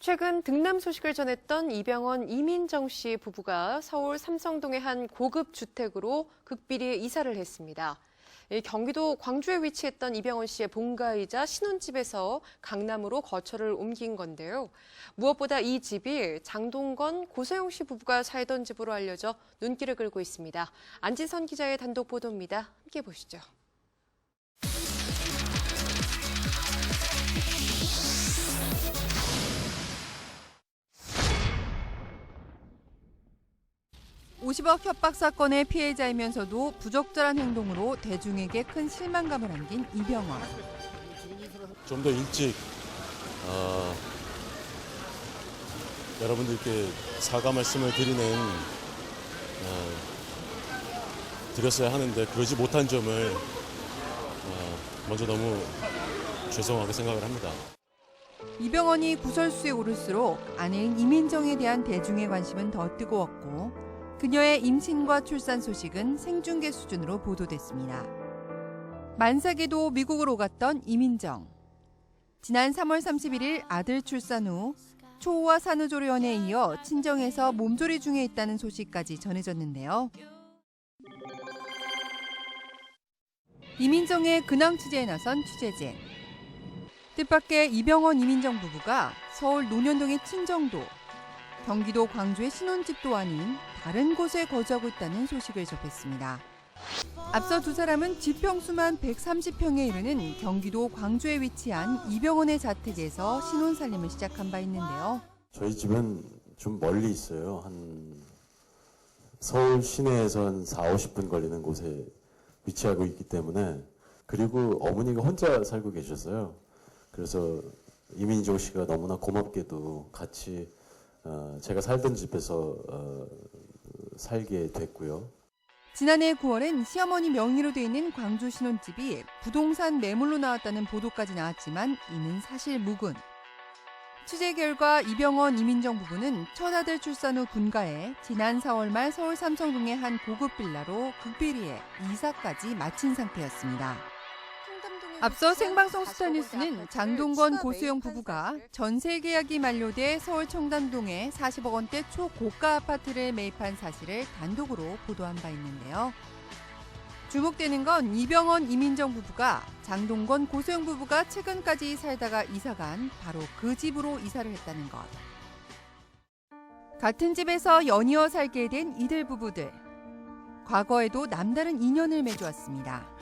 최근 등남 소식을 전했던 이병헌, 이민정 씨 부부가 서울 삼성동의 한 고급 주택으로 극비리에 이사를 했습니다. 경기도 광주에 위치했던 이병헌 씨의 본가이자 신혼집에서 강남으로 거처를 옮긴 건데요. 무엇보다 이 집이 장동건, 고소영 씨 부부가 살던 집으로 알려져 눈길을 끌고 있습니다. 안지선 기자의 단독 보도입니다. 함께 보시죠. (50억) 협박 사건의 피해자이면서도 부적절한 행동으로 대중에게 큰 실망감을 안긴 이병헌. 좀 더 일찍 여러분들께 사과 말씀을 드렸어야 하는데 그러지 못한 점을 먼저 너무 죄송하게 생각을 합니다. 이병헌이 구설수에 오를수록 아내인 이민정에 대한 대중의 관심은 더 뜨거웠고 그녀의 임신과 출산 소식은 생중계 수준으로 보도됐습니다. 만삭에도 미국으로 갔던 이민정. 지난 3월 31일 아들 출산 후 초호와 산후조리원에 이어 친정에서 몸조리 중에 있다는 소식까지 전해졌는데요. 이민정의 근황 취재에 나선 취재진. 뜻밖의 이병헌, 이민정 부부가 서울 논현동의 친정도, 경기도 광주의 신혼집도 아닌 다른 곳에 거주하고 있다는 소식을 접했습니다. 앞서 두 사람은 지평수만 130평에 이르는 경기도 광주에 위치한 이병헌의 자택에서 신혼살림을 시작한 바 있는데요. 저희 집은 좀 멀리 있어요. 한 서울 시내에서 한 40-50분 걸리는 곳에 위치하고 있기 때문에, 그리고 어머니가 혼자 살고 계셨어요. 그래서 이민정 씨가 너무나 고맙게도 같이 제가 살던 집에서 살게 됐고요. 지난해 9월엔 시어머니 명의로 돼 있는 광주 신혼집이 부동산 매물로 나왔다는 보도까지 나왔지만 이는 사실 무근. 취재 결과 이병헌, 이민정 부부는 첫 아들 출산 후 분가해 지난 4월 말 서울 삼성동의 한 고급 빌라로 극비리에 이사까지 마친 상태였습니다. 앞서 생방송 스타뉴스는 장동건, 고소영 부부가 전세 계약이 만료돼 서울 청담동에 40억 원대 초고가 아파트를 매입한 사실을 단독으로 보도한 바 있는데요. 주목되는 건 이병헌, 이민정 부부가 장동건, 고소영 부부가 최근까지 살다가 이사간 바로 그 집으로 이사를 했다는 것. 같은 집에서 연이어 살게 된 이들 부부들. 과거에도 남다른 인연을 맺어왔습니다.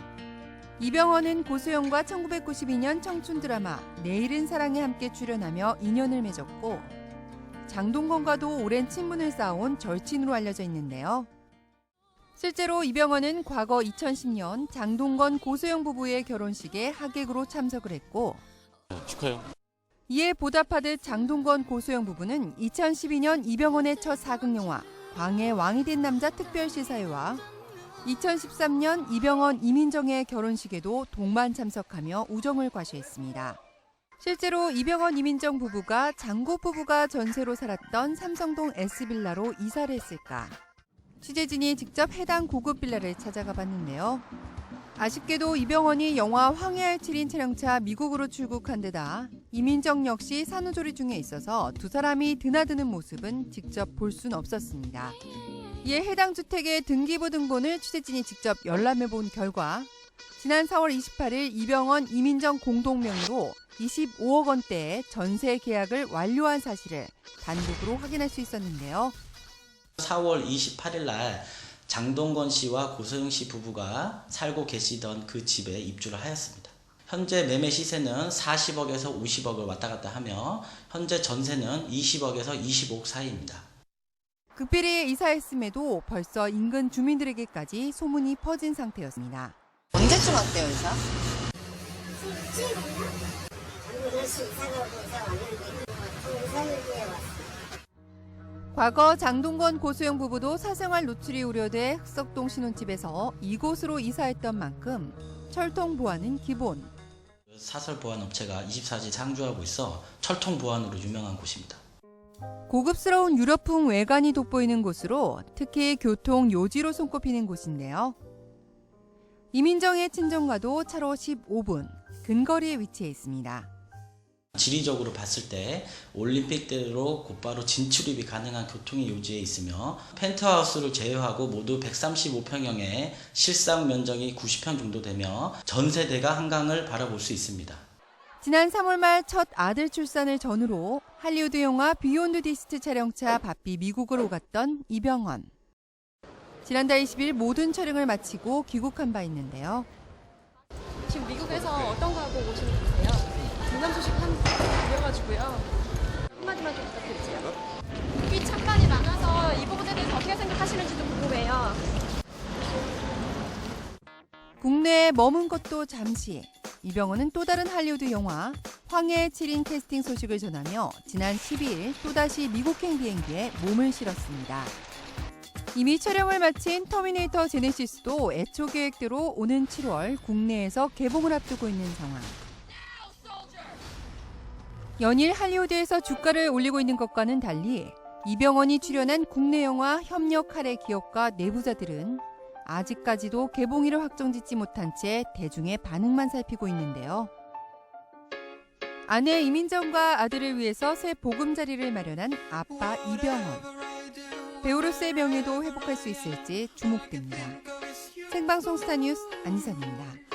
이병헌은 고소영과 1992년 청춘 드라마 내일은 사랑에 함께 출연하며 인연을 맺었고, 장동건과도 오랜 친분을 쌓아온 절친으로 알려져 있는데요. 실제로 이병헌은 과거 2010년 장동건, 고소영 부부의 결혼식에 하객으로 참석을 했고, 축하해요. 이에 보답하듯 장동건, 고소영 부부는 2012년 이병헌의 첫 사극영화 광해 왕이 된 남자 특별시사회와 2013년 이병헌, 이민정의 결혼식에도 동반 참석하며 우정을 과시했습니다. 실제로 이병헌, 이민정 부부가 장고 부부가 전세로 살았던 삼성동 S빌라로 이사를 했을까? 취재진이 직접 해당 고급 빌라를 찾아가 봤는데요. 아쉽게도 이병헌이 영화 황해할 7인 촬영차 미국으로 출국한 데다 이민정 역시 산후조리 중에 있어서 두 사람이 드나드는 모습은 직접 볼 수는 없었습니다. 이에 해당 주택의 등기부 등본을 취재진이 직접 열람해본 결과 지난 4월 28일 이병헌, 이민정 공동 명의로 25억 원대의 전세 계약을 완료한 사실을 단독으로 확인할 수 있었는데요. 4월 28일 날 장동건 씨와 고소영 씨 부부가 살고 계시던 그 집에 입주를 하였습니다. 현재 매매 시세는 40억에서 50억을 왔다 갔다 하며 현재 전세는 20억에서 25억 사이입니다. 극비리에 이사했음에도 벌써 인근 주민들에게까지 소문이 퍼진 상태였습니다. 언제쯤 왔대요, 이사? 과거 장동건, 고소영 부부도 사생활 노출이 우려돼 흑석동 신혼집에서 이곳으로 이사했던 만큼 철통 보안은 기본. 사설 보안 업체가 24시 상주하고 있어 철통 보안으로 유명한 곳입니다. 고급스러운 유럽풍 외관이 돋보이는 곳으로 특히 교통 요지로 손꼽히는 곳인데요. 이민정의 친정과도 차로 15분, 근거리에 위치해 있습니다. 지리적으로 봤을 때 올림픽대로 곧바로 진출입이 가능한 교통의 요지에 있으며 펜트하우스를 제외하고 모두 135평형의 실상 면적이 90평 정도 되며 전 세대가 한강을 바라볼 수 있습니다. 지난 3월 말 첫 아들 출산을 전후로 할리우드 영화 비욘드 디스트 촬영차 바삐 미국을 오갔던 이병헌. 지난달 20일 모든 촬영을 마치고 귀국한 바 있는데요. 지금 미국에서 어떤 거 하고 오시는 분이세요? 경남 소식 들려가지고요. 한마디만 좀 부탁드릴게요. 국비 찬반이 많아서 이 부분에 대해서 어떻게 생각하시는지도 궁금해요. 국내에 머문 것도 잠시. 이병헌은 또 다른 할리우드 영화 황해의 7인 캐스팅 소식을 전하며 지난 12일 또다시 미국행 비행기에 몸을 실었습니다. 이미 촬영을 마친 터미네이터 제네시스도 애초 계획대로 오는 7월 국내에서 개봉을 앞두고 있는 상황. 연일 할리우드에서 주가를 올리고 있는 것과는 달리 이병헌이 출연한 국내 영화 협력 할애 기업과 내부자들은 아직까지도 개봉일을 확정짓지 못한 채 대중의 반응만 살피고 있는데요. 아내 이민정과 아들을 위해서 새 보금자리를 마련한 아빠 이병헌. 배우로서의 명예도 회복할 수 있을지 주목됩니다. 생방송 스타뉴스 안희선입니다.